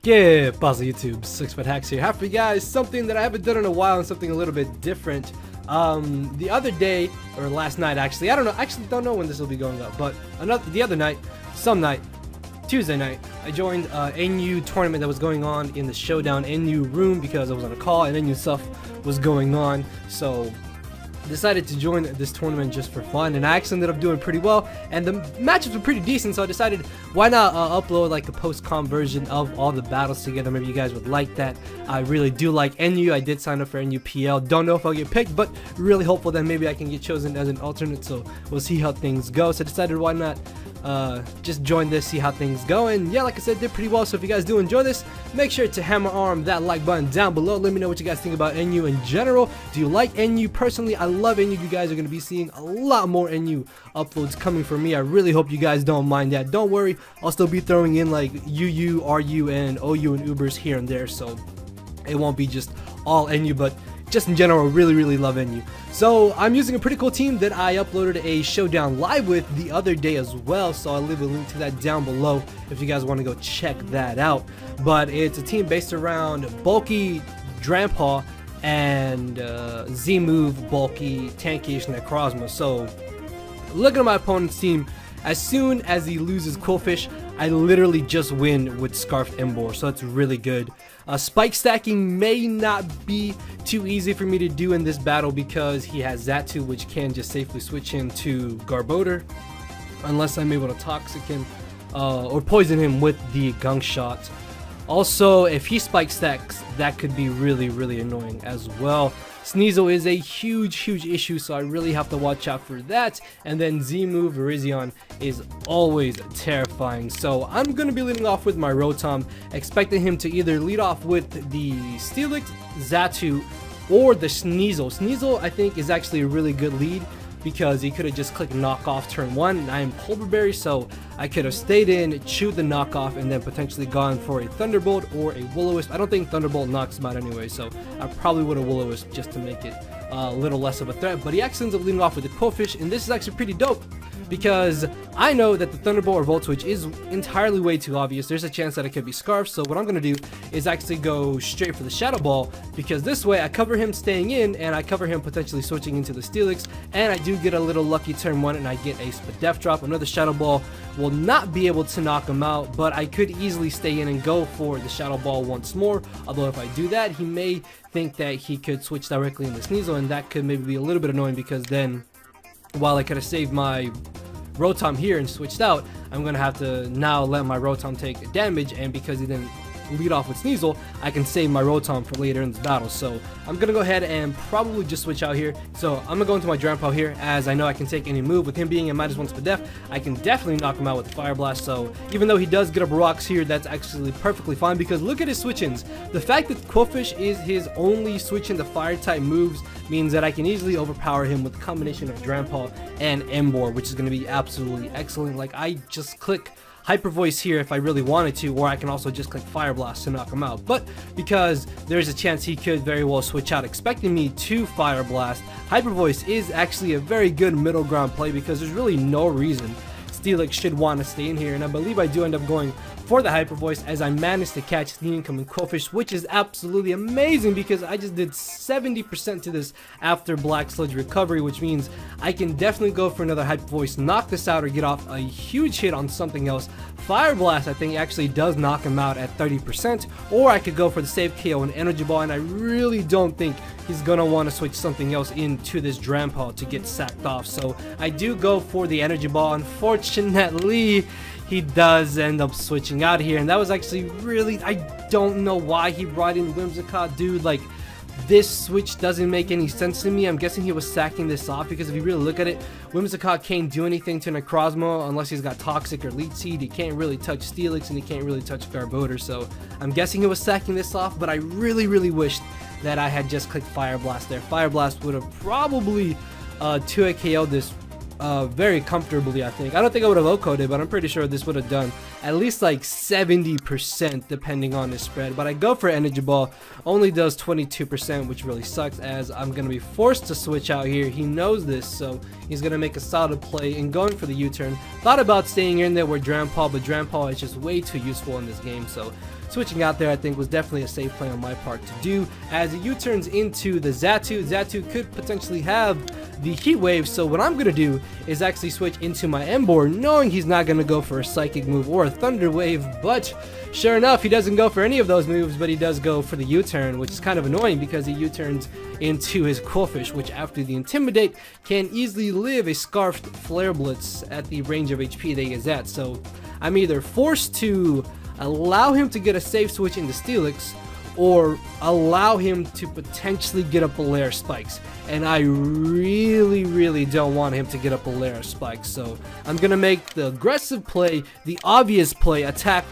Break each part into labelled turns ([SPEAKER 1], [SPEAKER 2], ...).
[SPEAKER 1] Yeah, Puzzle YouTube, 6-Foot Hacks here. Happy guys, something that I haven't done in a while and something a little bit different. The other day, or last night actually, I actually don't know when this will be going up, but the other night, Tuesday night, I joined a NU tournament that was going on in the Showdown NU room because I was on a call and NU stuff was going on, so decided to join this tournament just for fun, and I actually ended up doing pretty well, and the matches were pretty decent, so I decided why not upload like a post-com version of all the battles together. Maybe you guys would like that. I really do like NU. I did sign up for NUPL. Don't know if I'll get picked, but really hopeful that maybe I can get chosen as an alternate, so we'll see how things go. So I decided why not just join this, see how things go, and yeah, like I said, did pretty well. So if you guys do enjoy this, make sure to hammer arm that like button down below. Let me know what you guys think about NU in general. Do you like NU? Personally, I love NU. You guys are going to be seeing a lot more NU uploads coming from me. I really hope you guys don't mind that. Don't worry, I'll still be throwing in like UU, RU, and OU and Ubers here and there, so it won't be just all NU, but just in general, really love NU. So I'm using a pretty cool team that I uploaded a Showdown live with the other day as well, so I'll leave a link to that down below if you guys want to go check that out. But it's a team based around bulky Drampa and Z-Move, bulky, tankish Necrozma. So looking at my opponent's team, as soon as he loses Quillfish, I literally just win with Scarfed Embor, so it's really good. Spike stacking may not be too easy for me to do in this battle because he has Zatu, which can just safely switch him to Garbodor, unless I'm able to Toxic him or poison him with the Gunk Shot. Also, if he spike stacks, that could be really annoying as well. Sneasel is a huge issue, so I really have to watch out for that. And then Z-Move Virizion is always terrifying. So I'm going to be leading off with my Rotom, expecting him to either lead off with the Steelix, Zatu, or the Sneasel. Sneasel, I think, is actually a really good lead because he could have just clicked knockoff turn 1, and I am Pulverberry, so I could have stayed in, chewed the knockoff, and then potentially gone for a Thunderbolt or a Will-O-Wisp. I don't think Thunderbolt knocks him out anyway, so I probably would have Will-O-Wisp just to make it a little less of a threat. But he actually ends up leading off with the Quillfish, and this is actually pretty dope because I know that the Thunderbolt or Volt Switch is entirely way too obvious. There's a chance that it could be Scarf, so what I'm going to do is actually go straight for the Shadow Ball, because this way I cover him staying in, and I cover him potentially switching into the Steelix, and I do get a little lucky turn 1, and I get a Spadef drop. Another Shadow Ball will not be able to knock him out, but I could easily stay in and go for the Shadow Ball once more, although if I do that, he may think that he could switch directly into Sneasel, and that could maybe be a little bit annoying because then, while I could have saved my Rotom here and switched out, I'm going to have to now let my Rotom take damage, and because he didn't lead off with Sneasel, I can save my Rotom for later in the battle. So I'm going to go ahead and probably just switch out here. So I'm going to go into my Drampa here, as I know I can take any move. With him being a -1 Spadef, I can definitely knock him out with Fire Blast. So even though he does get up rocks here, that's actually perfectly fine because look at his switch-ins. The fact that Quillfish is his only switch into fire type moves means that I can easily overpower him with a combination of Drampa and Embor, which is going to be absolutely excellent. Like, I just click Hyper Voice here if I really wanted to, or I can also just click Fire Blast to knock him out. But because there's a chance he could very well switch out expecting me to Fire Blast, Hyper Voice is actually a very good middle ground play because there's really no reason Steelix should want to stay in here, and I believe I do end up going for the Hyper Voice as I managed to catch the incoming Quillfish, which is absolutely amazing because I just did 70% to this after Black Sludge recovery, which means I can definitely go for another Hyper Voice, knock this out, or get off a huge hit on something else. Fire Blast, I think, actually does knock him out at 30%, or I could go for the save KO and Energy Ball, and I really don't think he's gonna want to switch something else into this Drampa to get sacked off. So I do go for the Energy Ball. Unfortunately, he does end up switching out here, and that was actually really, I don't know why he brought in Whimsicott, dude. Like, this switch doesn't make any sense to me. I'm guessing he was sacking this off because if you really look at it, Whimsicott can't do anything to Necrozma unless he's got Toxic or Leech Seed. He can't really touch Steelix, and he can't really touch Garbodor, so I'm guessing he was sacking this off, but I really wished that I had just clicked Fire Blast there. Fire Blast would have probably 2-hit KO'd this very comfortably, I think. I don't think I would have OHKO'd it, but I'm pretty sure this would have done at least like 70% depending on the spread. But I go for Energy Ball, only does 22%, which really sucks as I'm going to be forced to switch out here. He knows this, so he's going to make a solid play and going for the U-turn. Thought about staying in there with Drampa, but Drampa is just way too useful in this game, so switching out there I think was definitely a safe play on my part to do, as he U-turns into the Xatu. Xatu could potentially have the Heat Wave, so what I'm going to do is actually switch into my Emboar, knowing he's not going to go for a Psychic move or a Thunder Wave, but sure enough, he doesn't go for any of those moves, but he does go for the U-turn, which is kind of annoying because he U-turns into his Qwilfish, which after the Intimidate can easily live a Scarfed Flare Blitz at the range of HP that he is at. So I'm either forced to allow him to get a safe switch into Steelix, or allow him to potentially get up Belair Spikes, and I really don't want him to get up Belair Spikes, so I'm gonna make the aggressive play, the obvious play, attack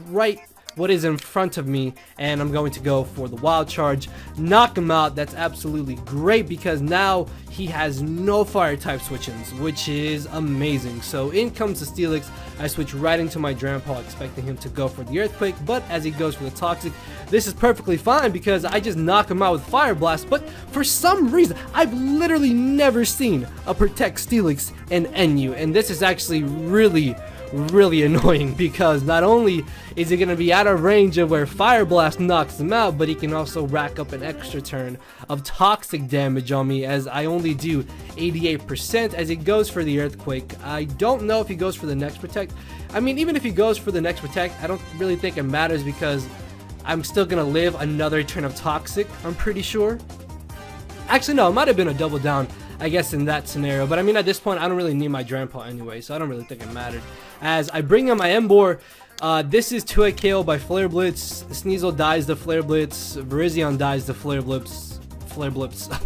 [SPEAKER 1] right what is in front of me, and I'm going to go for the Wild Charge, knock him out. That's absolutely great because now he has no fire type switch-ins, which is amazing. So in comes the Steelix. I switch right into my Drampa, expecting him to go for the Earthquake, but as he goes for the Toxic, this is perfectly fine because I just knock him out with Fire Blast. But for some reason, I've literally never seen a Protect Steelix in NU, and this is actually really annoying because not only is he going to be out of range of where Fire Blast knocks him out, but he can also rack up an extra turn of toxic damage on me, as I only do 88% as he goes for the Earthquake. I don't know if he goes for the next Protect. I mean, even if he goes for the next Protect, I don't really think it matters because I'm still going to live another turn of Toxic, I'm pretty sure. Actually, no, it might have been a double down, I guess, in that scenario, but I mean, at this point I don't really need my Drampa anyway, so I don't really think it mattered. As I bring in my Emboar, this is 2-hit KO by Flare Blitz. Sneasel dies to Flare Blitz, Virizion dies to Flare Blitz, Whimsicott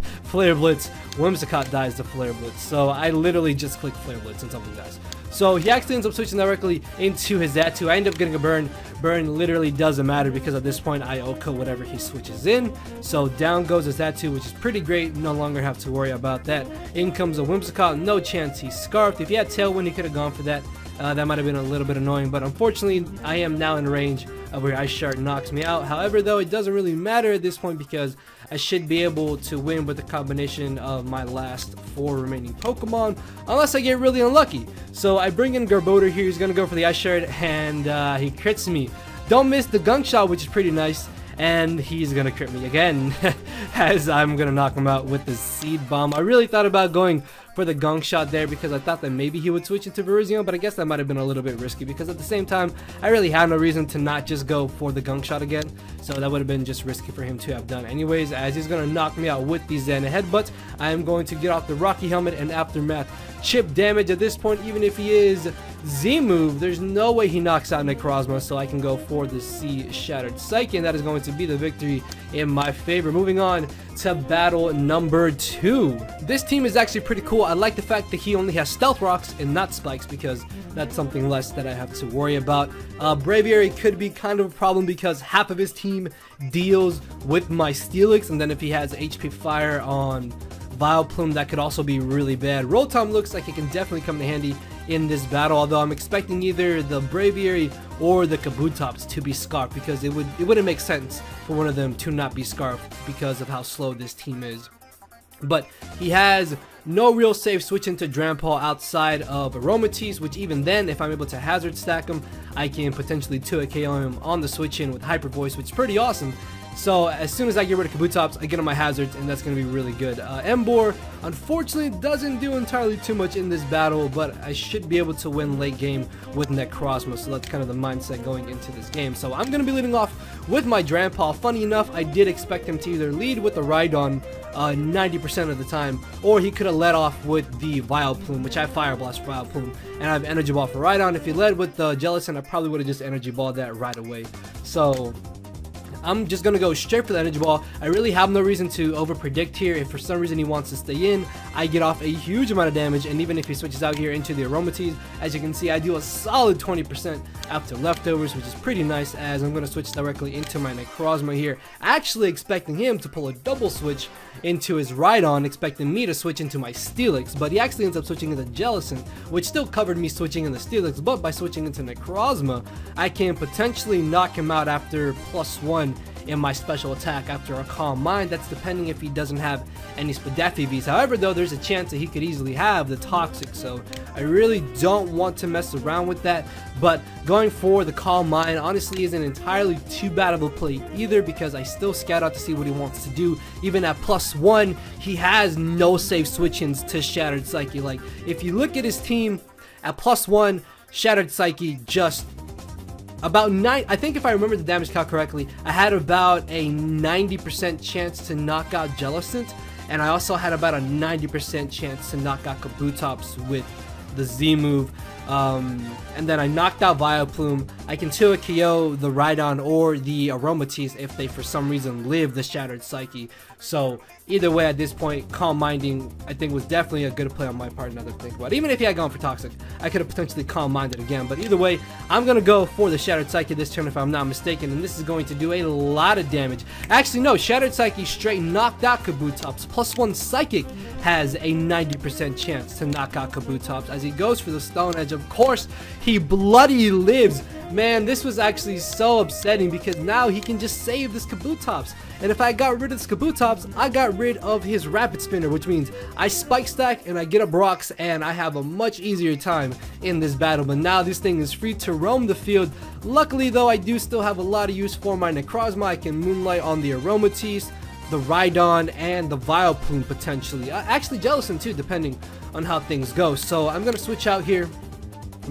[SPEAKER 1] dies to Flare Blitz, so I literally just click Flare Blitz and something dies. So he actually ends up switching directly into his Xatu. I end up getting a burn. Burn literally doesn't matter because at this point I OHKO whatever he switches in. So down goes his Xatu, which is pretty great. No longer have to worry about that. In comes a Whimsicott. No chance he's Scarfed. If he had Tailwind, he could have gone for that. That might have been a little bit annoying, but unfortunately I am now in range of where Ice Shard knocks me out. However, though, it doesn't really matter at this point because I should be able to win with the combination of my last 4 remaining Pokemon, unless I get really unlucky. So I bring in Garbodor here. He's going to go for the Ice Shard, and he crits me. Don't miss the Gunk Shot, which is pretty nice, and he's going to crit me again as I'm going to knock him out with the Seed Bomb. I really thought about going for the Gunk Shot there because I thought that maybe he would switch into Virizion, but I guess that might have been a little bit risky because at the same time I really had no reason to not just go for the Gunk Shot again, so that would have been just risky for him to have done anyways, as he's going to knock me out with these Zen Headbutts. I am going to get off the Rocky Helmet and Aftermath chip damage. At this point, even if he is Z move, there's no way he knocks out Necrozma, so I can go for the C Shattered Psyche, and that is going to be the victory in my favor. Moving on to battle number 2. This team is actually pretty cool. I like the fact that he only has Stealth Rocks and not Spikes because that's something less that I have to worry about. Braviary could be kind of a problem because half of his team deals with my Steelix, and then if he has HP Fire on Vileplume, that could also be really bad. Rotom looks like it can definitely come in handy in this battle, although I'm expecting either the Braviary or the Kabutops to be Scarfed because it wouldn't make sense for one of them to not be Scarfed because of how slow this team is. But he has no real safe switch into Drampa outside of Aromatisse, which even then, if I'm able to hazard stack him, I can potentially 2-hit KO him on the switch in with Hyper Voice, which is pretty awesome. So as soon as I get rid of Kabutops, I get on my hazards, and that's going to be really good. Emboar, unfortunately, doesn't do entirely too much in this battle, but I should be able to win late game with Necrozma, so that's kind of the mindset going into this game. So I'm going to be leading off with my Drampa. Funny enough, I did expect him to either lead with the Rhydon 90% of the time, or he could have led off with the Vileplume, which I Fire Blast Vileplume, and I have Energy Ball for Rhydon. If he led with the Jellicent, I probably would have just Energy Balled that right away. So I'm just going to go straight for the Energy Ball. I really have no reason to over-predict here. If for some reason he wants to stay in, I get off a huge amount of damage, and even if he switches out here into the Aromatisse, as you can see, I do a solid 20% after leftovers, which is pretty nice, as I'm going to switch directly into my Necrozma here, actually expecting him to pull a double switch into his Rhydon, expecting me to switch into my Steelix, but he actually ends up switching into Jellicent, which still covered me switching in the Steelix, but by switching into Necrozma, I can potentially knock him out after +1 in my special attack after a Calm Mind. That's depending if he doesn't have any Spadaffi Vs. However, though, there's a chance that he could easily have the Toxic, so I really don't want to mess around with that. But going for the Calm Mind honestly isn't entirely too bad of a play either, because I still scout out to see what he wants to do. Even at +1, he has no safe switch-ins to Shattered Psyche. Like, if you look at his team at +1, Shattered Psyche just about 9, I think if I remember the damage count correctly, I had about a 90% chance to knock out Jellicent, and I also had about a 90% chance to knock out Kabutops with the Z move. And then I knocked out Vileplume. I can 2 KO the Rhydon or the Aromatisse if they for some reason live the Shattered Psyche. So either way, at this point, Calm Minding I think was definitely a good play on my part. Another thing about, even if he had gone for Toxic, I could have potentially Calm Minded again. But either way, I'm gonna go for the Shattered Psyche this turn if I'm not mistaken, and this is going to do a lot of damage. Actually, no, Shattered Psyche straight knocked out Kabutops. +1 Psychic has a 90% chance to knock out Kabutops as he goes for the Stone Edge. Of course, he bloody lives. Man, this was actually so upsetting because now he can just save this Kabutops. And if I got rid of this Kabutops, I got rid of his Rapid Spinner, which means I Spike Stack and I get up rocks and I have a much easier time in this battle. But now this thing is free to roam the field. Luckily though, I do still have a lot of use for my Necrozma. I can Moonlight on the Aromatisse, the Rhydon, and the Vileplume potentially. Actually Jellicent too, depending on how things go. So I'm going to switch out here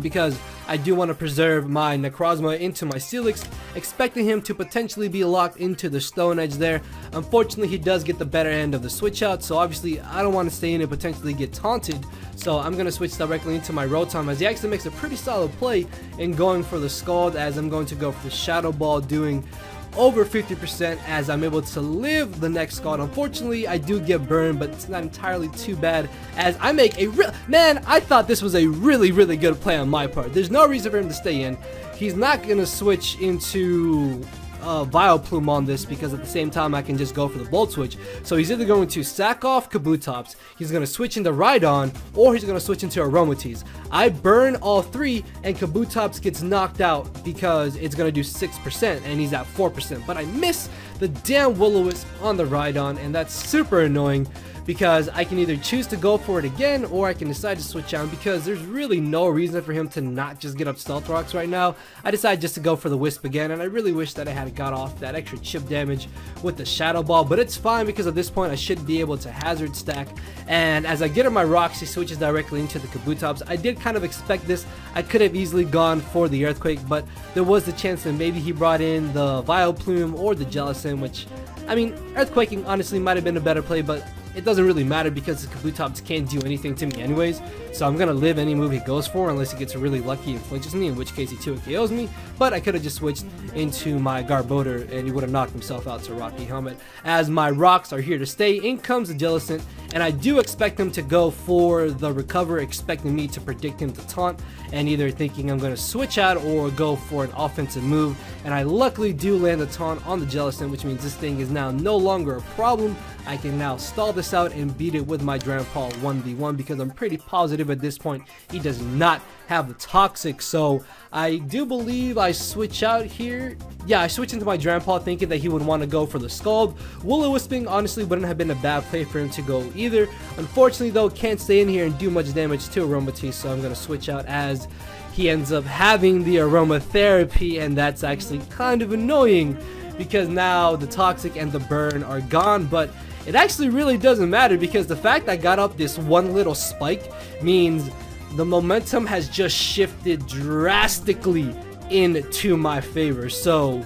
[SPEAKER 1] because I do want to preserve my Necrozma into my Steelix, expecting him to potentially be locked into the Stone Edge there. Unfortunately, he does get the better end of the switch out, so obviously I don't want to stay in and potentially get taunted. So I'm going to switch directly into my Rotom, as he actually makes a pretty solid play in going for the Scald, as I'm going to go for the Shadow Ball, doing over 50% as I'm able to live the next Scald. Unfortunately, I do get burned, but it's not entirely too bad as I make a man, I thought this was a really good play on my part. There's no reason for him to stay in. He's not going to switch into Vileplume on this because at the same time I can just go for the Volt Switch. So he's either going to sack off Kabutops, he's going to switch into Rhydon, or he's going to switch into Aromatisse. I burn all 3 and Kabutops gets knocked out because it's going to do 6% and he's at 4%. But I miss the damn Will-O-Wisp on the Rhydon, and that's super annoying because I can either choose to go for it again or I can decide to switch out, because there's really no reason for him to not just get up Stealth Rocks right now. I decided just to go for the Wisp again, and I really wish that I had got off that extra chip damage with the Shadow Ball, but it's fine because at this point I should be able to Hazard Stack. And as I get on my rocks, he switches directly into the Kabutops. I did kind of expect this. I could have easily gone for the Earthquake, but there was the chance that maybe he brought in the Vileplume or the Jellicent, which, I mean, Earthquaking honestly might have been a better play, but it doesn't really matter because the Kabutops can't do anything to me anyways. So I'm gonna live any move he goes for unless he gets really lucky and flinches me, in which case he 2 KOs me. But I could have just switched into my Garbodor and he would have knocked himself out to Rocky Helmet. As my rocks are here to stay, in comes the Jellicent, and I do expect him to go for the Recover, expecting me to predict him to taunt, and either thinking I'm going to switch out or go for an offensive move. And I luckily do land a taunt on the Jellicent, which means this thing is now no longer a problem. I can now stall this out and beat it with my Drampa 1v1 because I'm pretty positive at this point he does not have the Toxic. So I do believe I switch out here. Yeah, I switch into my Drampa thinking that he would want to go for the Scald. Will-O-Wisping honestly wouldn't have been a bad play for him to go either. Unfortunately though, can't stay in here and do much damage to Aromatisse, so I'm going to switch out as he ends up having the Aromatherapy, and that's actually kind of annoying because now the Toxic and the Burn are gone. But it actually really doesn't matter because the fact I got up this one little spike means the momentum has just shifted drastically into my favor. So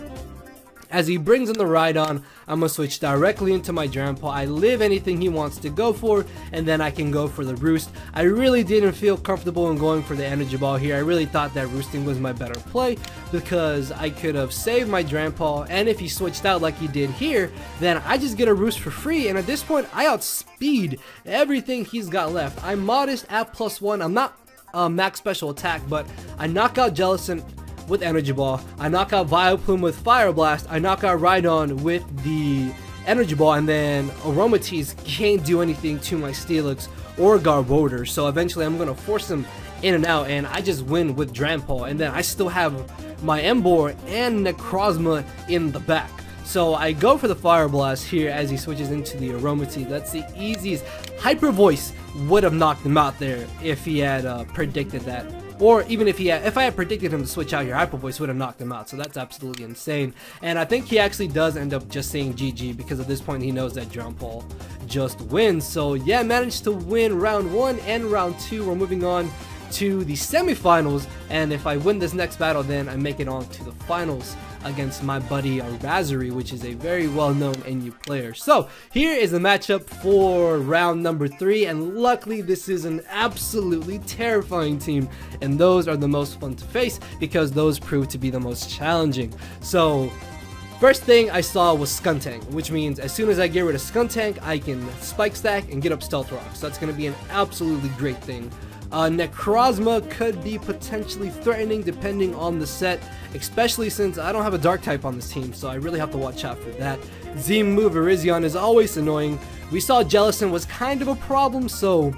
[SPEAKER 1] as he brings in the Rhydon, I'm going to switch directly into my Drampa. I live anything he wants to go for, and then I can go for the Roost. I really didn't feel comfortable in going for the Energy Ball here. I really thought that Roosting was my better play because I could have saved my Drampa, and if he switched out like he did here, then I just get a Roost for free, and at this point I outspeed everything he's got left. I'm modest at +1. I'm not max special attack, but I knock out Jellicent with Energy Ball, I knock out Vileplume with Fire Blast, I knock out Rhydon with the Energy Ball, and then Aromatisse can't do anything to my Steelix or Garbodor, so eventually I'm going to force him in and out, and I just win with Drampa, and then I still have my Emboar and Necrozma in the back. So I go for the Fire Blast here as he switches into the Aromatisse. That's the easiest. Hyper Voice would have knocked him out there if he had predicted that. Or even if I had predicted him to switch out here, Hyper Voice would have knocked him out. So that's absolutely insane. And I think he actually does end up just saying GG, because at this point he knows that Drampa just wins. So yeah, managed to win round 1 and round 2. We're moving on to the semifinals, and if I win this next battle, then I make it on to the finals against my buddy Razori, which is a very well-known NU player. So here is the matchup for round number 3, and luckily this is an absolutely terrifying team, and those are the most fun to face because those prove to be the most challenging. So first thing I saw was Skuntank, which means as soon as I get rid of Skuntank, I can Spike Stack and get up Stealth Rock. So that's going to be an absolutely great thing. Necrozma could be potentially threatening depending on the set, especially since I don't have a Dark type on this team, so I really have to watch out for that. Z move Virizion is always annoying. We saw Jellicent was kind of a problem, so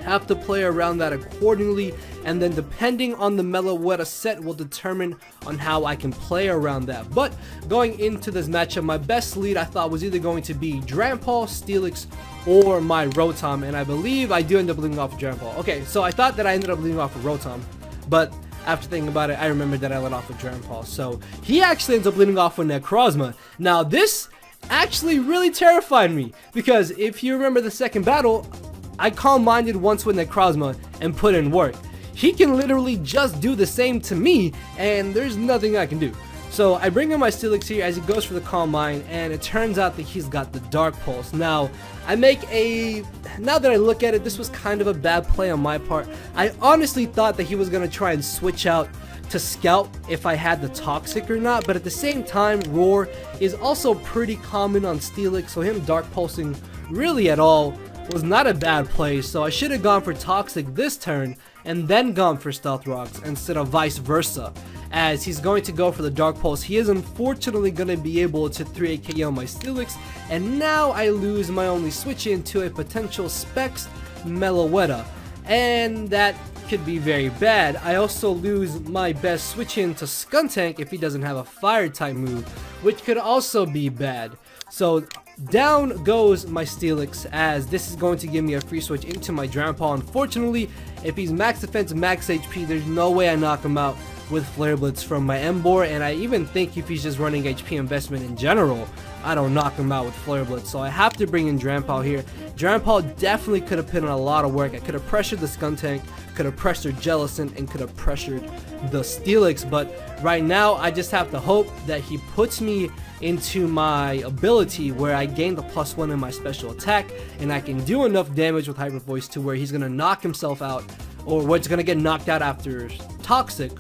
[SPEAKER 1] have to play around that accordingly, and then depending on the Meloetta set will determine on how I can play around that. But going into this matchup, my best lead I thought was either going to be Drampa, Steelix, or my Rotom, and I believe I do end up leading off with Drampa. Okay, so I thought that I ended up leading off with Rotom, but after thinking about it, I remembered that I led off with Drampa. So he actually ends up leading off with Necrozma. Now this actually really terrified me, because if you remember the second battle, I calm-minded once with Necrozma and put in work. He can literally just do the same to me, and there's nothing I can do. So I bring in my Steelix here as he goes for the Calm Mind, and it turns out that he's got the Dark Pulse. Now that I look at it, this was kind of a bad play on my part. I honestly thought that he was going to try and switch out to Scout if I had the Toxic or not, but at the same time, Roar is also pretty common on Steelix, so him Dark Pulsing really at all was not a bad play. So I should have gone for Toxic this turn and then gone for Stealth Rocks instead of vice versa, as he's going to go for the Dark Pulse. He is unfortunately going to be able to 3-8 KO my Steelix, and now I lose my only switch into a potential Specs Meloetta, and that could be very bad. I also lose my best switch in to Skuntank if he doesn't have a Fire type move, which could also be bad. So down goes my Steelix, as this is going to give me a free switch into my Drampa. Unfortunately, if he's max defense, max HP, there's no way I knock him out with Flare Blitz from my Emboar, and I even think if he's just running HP investment in general, I don't knock him out with Flare Blitz. So I have to bring in Drampa here. Drampa definitely could have put in a lot of work. I could have pressured the Skuntank, could have pressured Jellicent, and could have pressured the Steelix, but right now I just have to hope that he puts me into my ability where I gain the +1 in my special attack, and I can do enough damage with Hyper Voice to where he's going to knock himself out, or where it's going to get knocked out after Toxic,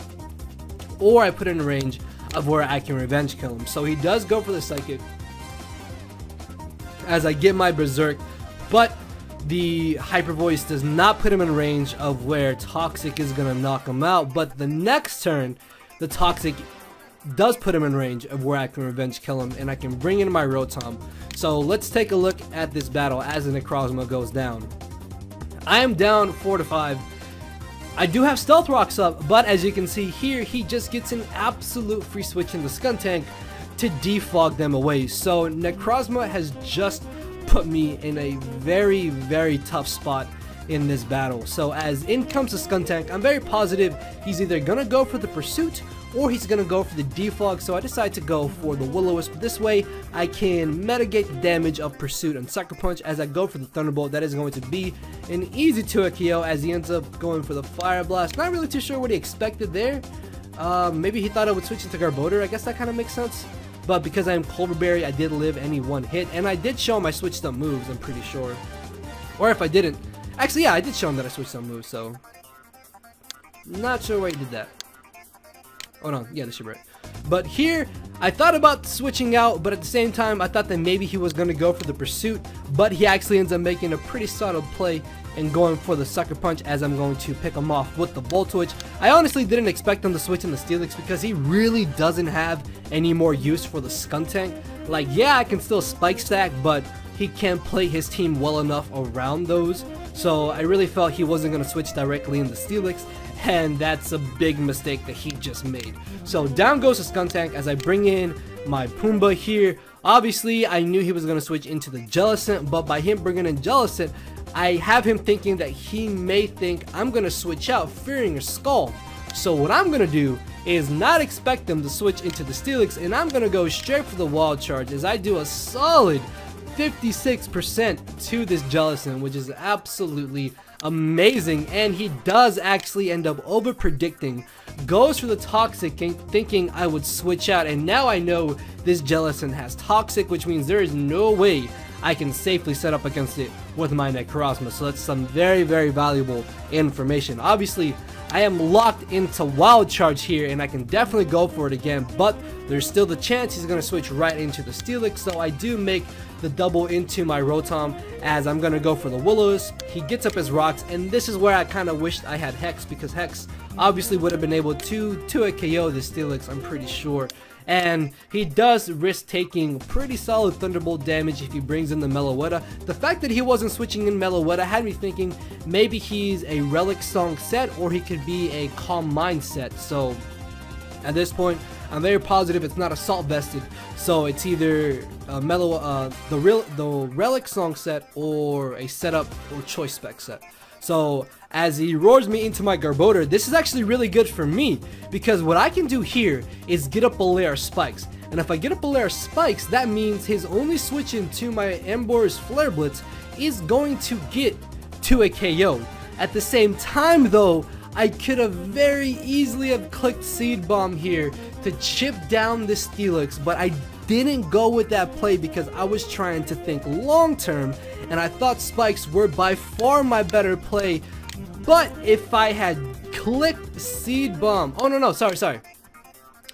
[SPEAKER 1] or I put in range of where I can Revenge Kill him. So he does go for the Psychic as I get my Berserk, but the Hyper Voice does not put him in range of where Toxic is going to knock him out. But the next turn, the Toxic does put him in range of where I can Revenge Kill him, and I can bring in my Rotom. So let's take a look at this battle as the Necrozma goes down. I am down 4-5. I do have Stealth Rocks up, but as you can see here, he just gets an absolute free switch in the Skuntank to defog them away. So Necrozma has just put me in a very, very tough spot in this battle. So as in comes the Skuntank, I'm very positive he's either gonna go for the Pursuit or he's gonna go for the defog, so I decided to go for the Will-O-Wisp. This way I can mitigate the damage of Pursuit and Sucker Punch as I go for the Thunderbolt. That is going to be an easy 2-hit KO as he ends up going for the Fire Blast. Not really too sure what he expected there. Maybe he thought I would switch into Garbodor. I guess that kind of makes sense. But because I am Culverberry, I did live any one hit, and I did show him I switched up moves, I'm pretty sure. Or if I didn't. Actually, yeah, I did show him that I switched up moves, so not sure why he did that. Oh no, yeah, this should be right. But here, I thought about switching out, but at the same time, I thought that maybe he was going to go for the Pursuit, but he actually ends up making a pretty solid play and going for the Sucker Punch as I'm going to pick him off with the Volt Switch. I honestly didn't expect him to switch in the Steelix because he really doesn't have any more use for the Skuntank. Like, yeah, I can still Spike Stack, but he can't play his team well enough around those. So I really felt he wasn't going to switch directly in the Steelix, and that's a big mistake that he just made. So down goes the Skuntank as I bring in my Pumbaa here. Obviously, I knew he was going to switch into the Jellicent, but by him bringing in Jellicent, I have him thinking that he may think I'm going to switch out, fearing a Scald. So what I'm going to do is not expect them to switch into the Steelix, and I'm going to go straight for the Wild Charge as I do a solid 56% to this Jellicent, which is absolutely amazing. And he does actually end up over predicting, goes for the Toxic thinking I would switch out, and now I know this Jellicent has Toxic, which means there is no way I can safely set up against it with my Necrozma. So that's some very, very valuable information. Obviously, I am locked into Wild Charge here, and I can definitely go for it again, but there's still the chance he's going to switch right into the Steelix, so I do make the double into my Rotom as I'm going to go for the Willows. He gets up his rocks, and this is where I kind of wished I had Hex, because Hex obviously would have been able to a KO the Steelix, I'm pretty sure. And he does risk taking pretty solid Thunderbolt damage if he brings in the Meloetta. The fact that he wasn't switching in Meloetta had me thinking maybe he's a Relic Song set, or he could be a Calm Mind set. So at this point, I'm very positive it's not Assault Vested, so it's either the Relic Song set or a setup or Choice Spec set. So as he roars me into my Garbodor, this is actually really good for me, because what I can do here is get up a layer of Spikes. And if I get up a layer of Spikes, that means his only switch into my Emboar's Flare Blitz is going to get to a KO. At the same time though, I could have very easily have clicked Seed Bomb here to chip down the Steelix, but I didn't go with that play because I was trying to think long term, and I thought Spikes were by far my better play. But if I had clicked Seed Bomb, oh no, sorry.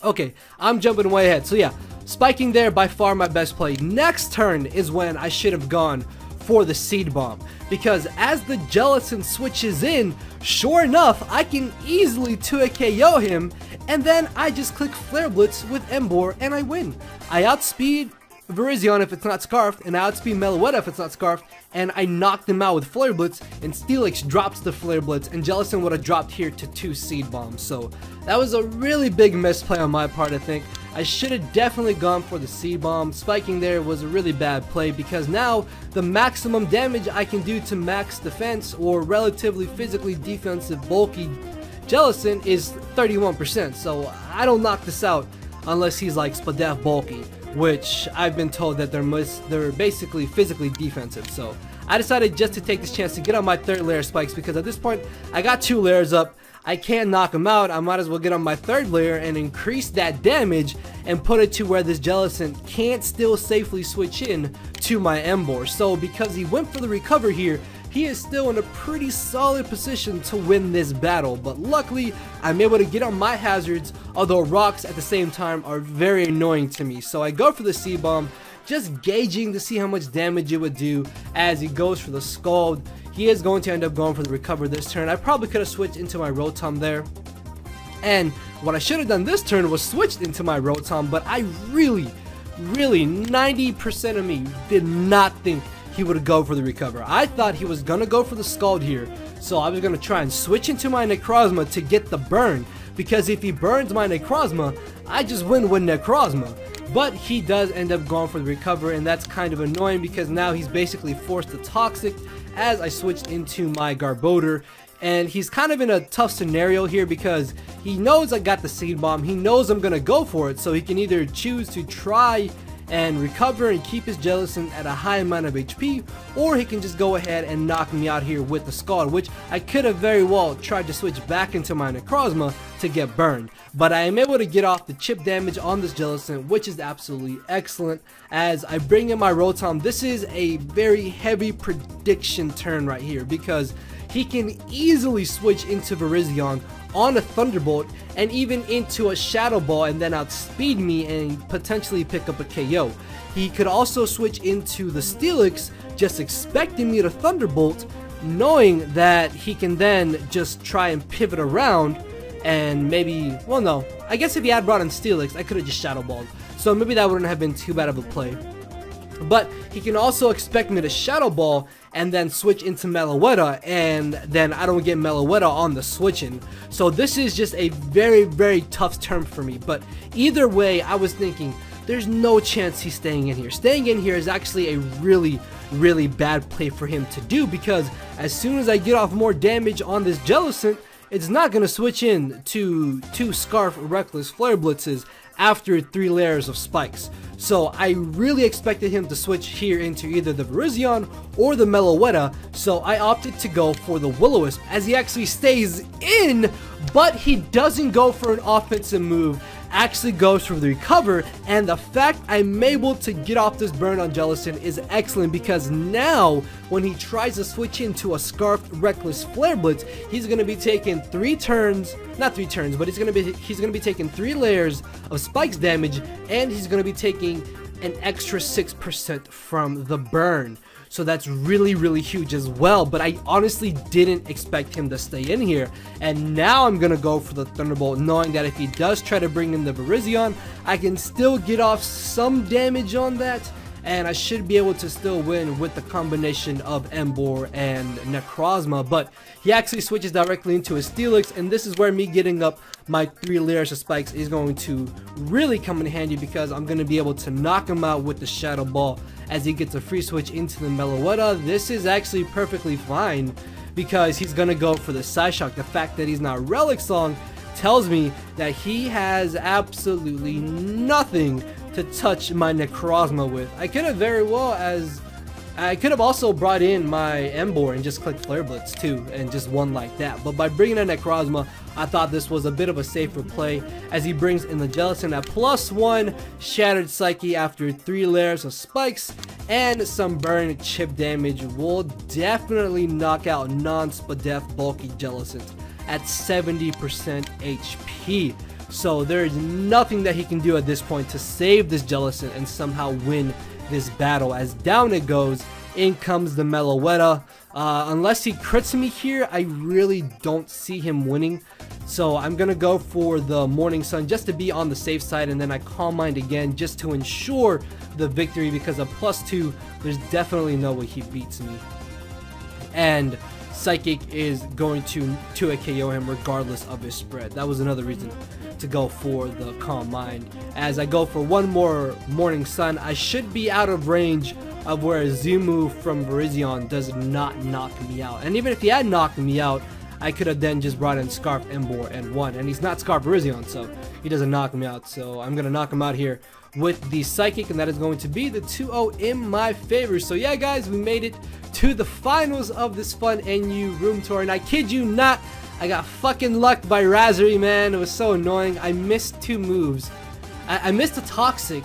[SPEAKER 1] Okay, I'm jumping way ahead. So yeah, spiking there by far my best play. Next turn is when I should have gone for the Seed Bomb, because as the Jellicent switches in, sure enough, I can easily 2-a KO him, and then I just click Flare Blitz with Emboar and I win. I outspeed Virizion if it's not Scarfed, and I outspeed Meloetta if it's not Scarfed, and I knocked him out with Flare Blitz, and Steelix drops the Flare Blitz, and Jellicent would have dropped here to 2 Seed Bombs. So that was a really big misplay on my part, I think. I should have definitely gone for the Seed Bomb. Spiking there was a really bad play, because now the maximum damage I can do to max defense or relatively physically defensive bulky Jellicent is 31%. So I don't knock this out unless he's like Spadef bulky, which I've been told that they're basically physically defensive. So I decided just to take this chance to get on my 3rd layer of Spikes, because at this point I got 2 layers up. I can't knock him out. I might as well get on my 3rd layer and increase that damage and put it to where this Jellicent can't still safely switch in to my Emboar. So because he went for the recover here, he is still in a pretty solid position to win this battle. But luckily, I'm able to get on my hazards, although rocks at the same time are very annoying to me. So I go for the Seed Bomb, just gauging to see how much damage it would do as he goes for the Scald. He is going to end up going for the recover this turn. I probably could have switched into my Rotom there. And what I should have done this turn was switched into my Rotom, but I really, 90% of me did not think he would go for the recover. I thought he was going to go for the Scald here, so I was going to try and switch into my Necrozma to get the burn, because if he burns my Necrozma, I just win with Necrozma. But he does end up going for the recover, and that's kind of annoying because now he's basically forced to Toxic as I switched into my Garbodor. And he's kind of in a tough scenario here because he knows I got the Seed Bomb, he knows I'm gonna go for it, so he can either choose to try and recover and keep his Jellicent at a high amount of HP, or he can just go ahead and knock me out here with the Scald, which I could have very well tried to switch back into my Necrozma to get burned. But I am able to get off the chip damage on this Jellicent, which is absolutely excellent. As I bring in my Rotom, this is a very heavy prediction turn right here, because he can easily switch into Virizion on a Thunderbolt and even into a Shadow Ball and then outspeed me and potentially pick up a KO. He could also switch into the Steelix, just expecting me to Thunderbolt, knowing that he can then just try and pivot around and maybe, well no, I guess if he had brought in Steelix, I could have just Shadow Balled, so maybe that wouldn't have been too bad of a play. But he can also expect me to Shadow Ball and then switch into Meloetta, and then I don't get Meloetta on the switching. So this is just a very tough turn for me. But either way, I was thinking there's no chance he's staying in here. Staying in here is actually a really bad play for him to do, because as soon as I get off more damage on this Jellicent, it's not going to switch in to 2 Scarf Reckless Flare Blitzes after 3 layers of spikes. So I really expected him to switch here into either the Virizion or the Meloetta, so I opted to go for the Will-O-Wisp, as he actually stays in, but he doesn't go for an offensive move, actually goes for the recover. And the fact I'm able to get off this burn on Jellicent is excellent, because now when he tries to switch into a Scarfed Reckless Flare Blitz, he's going to be taking 3 turns, not 3 turns, but he's going to be taking 3 layers of spikes damage, and he's going to be taking an extra 6% from the burn. So that's really huge as well, but I honestly didn't expect him to stay in here. And now I'm gonna go for the Thunderbolt, knowing that if he does try to bring in the Virizion, I can still get off some damage on that, and I should be able to still win with the combination of Emboar and Necrozma. But he actually switches directly into his Steelix, and this is where me getting up my 3 layers of spikes is going to really come in handy, because I'm going to be able to knock him out with the Shadow Ball as he gets a free switch into the Meloetta. This is actually perfectly fine, because he's going to go for the Psyshock. The fact that he's not Relic Song tells me that he has absolutely nothing to touch my Necrozma with. I could have also brought in my Emboar and just clicked Flare Blitz too and just won like that, but by bringing in Necrozma, I thought this was a bit of a safer play, as he brings in the Jellicent at +1 Shattered Psyche after 3 layers of spikes, and some burn chip damage will definitely knock out non-Spadef bulky Jellicent at 70% HP. So there's nothing that he can do at this point to save this Jellicent and somehow win this battle, as down it goes. In comes the Meloetta. Unless he crits me here, I really don't see him winning. So I'm going to go for the Morning Sun just to be on the safe side, and then I Calm Mind again just to ensure the victory, because a +2, there's definitely no way he beats me. And Psychic is going to 2 KO him regardless of his spread. That was another reason to go for the Calm Mind. As I go for one more Morning Sun, I should be out of range of where a Z move from Virizion does not knock me out. And even if he had knocked me out, I could have then just brought in Scarf Emboar and won. And he's not Scarf Virizion, so he doesn't knock me out. So I'm going to knock him out here with the Psychic, and that is going to be the 2-0 in my favor. So yeah, guys, we made it to the finals of this fun NU room tour, and I kid you not, I got fucking lucked by Razzery, man. It was so annoying. I missed 2 moves. I missed a Toxic,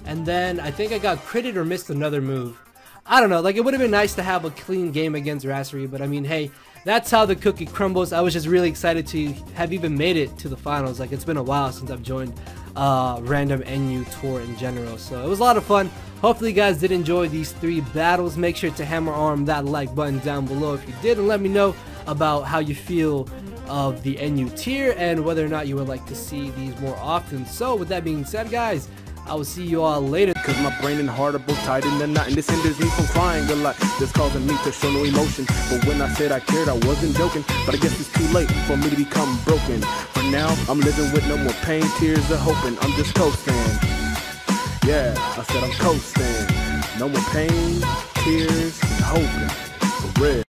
[SPEAKER 1] and then I think I got critted or missed another move. I don't know, like, it would have been nice to have a clean game against Razzery, but I mean, hey, that's how the cookie crumbles. I was just really excited to have even made it to the finals. Like, it's been a while since I've joined random NU tour in general, so it was a lot of fun. Hopefully you guys did enjoy these 3 battles. Make sure to hammer arm that like button down below if you did, and let me know about how you feel of the NU tier and whether or not you would like to see these more often. So with that being said, guys, I will see you all later.
[SPEAKER 2] Cause my brain and heart are both tied in the knot, and this hinders me from crying a lot. This causing me to show no emotion. But when I said I cared, I wasn't joking. But I guess it's too late for me to become broken. For now, I'm living with no more pain, tears, or hoping. I'm just coasting. Yeah, I said I'm coasting. No more pain, tears, and hoping. For real.